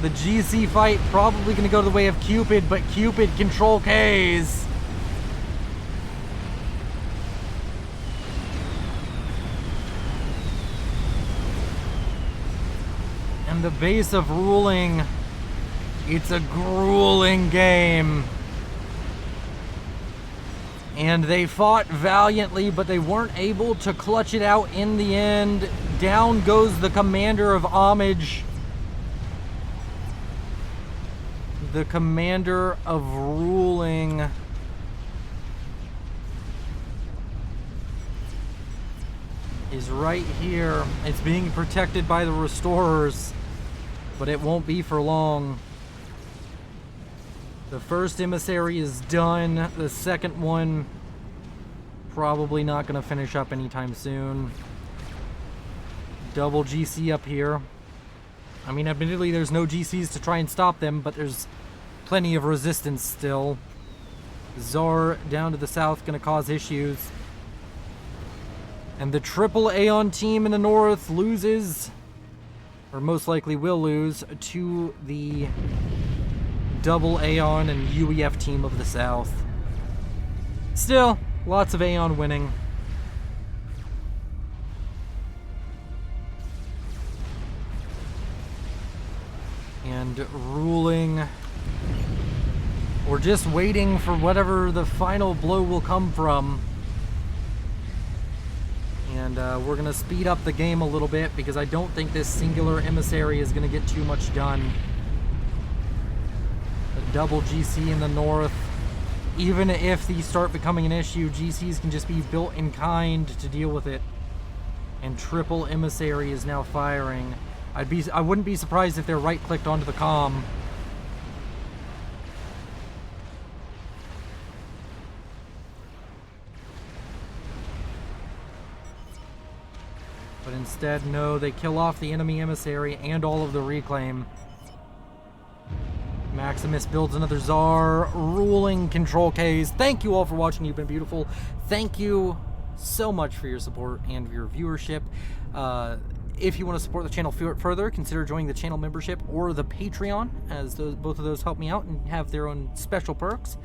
The GC fight probably going to go the way of Cupid, but Cupid control Ks. And the base of ruling, it's a grueling game. And they fought valiantly, but they weren't able to clutch it out in the end. Down goes the commander of homage. The commander of ruling. Is right here. It's being protected by the restorers, but it won't be for long. The first emissary is done. The second one probably not going to finish up anytime soon. Double GC up here. I mean, admittedly, there's no GCs to try and stop them, but there's plenty of resistance still. Tsar down to the south going to cause issues. And the triple Aeon team in the north loses, or most likely will lose, to the double Aeon and UEF team of the south. Still, lots of Aeon winning. And ruling. We're just waiting for whatever the final blow will come from. And we're going to speed up the game a little bit because I don't think this singular emissary is going to get too much done. The double GC in the north. Even if these start becoming an issue, GCs can just be built in kind to deal with it. And triple emissary is now firing. I wouldn't be surprised if they're right-clicked onto the comm. But instead, no, they kill off the enemy emissary and all of the reclaim. Maximus builds another Tsar, ruling control Ks. Thank you all for watching. You've been beautiful. Thank you so much for your support and your viewership. If you want to support the channel further, consider joining the channel membership or the Patreon, as both of those help me out and have their own special perks.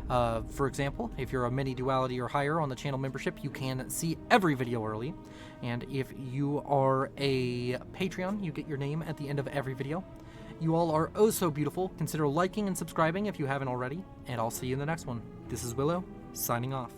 For example, if you're a mini Duality or higher on the channel membership, you can see every video early. And if you are a Patreon, you get your name at the end of every video. You all are oh so beautiful. Consider liking and subscribing if you haven't already, and I'll see you in the next one. This is Willow, signing off.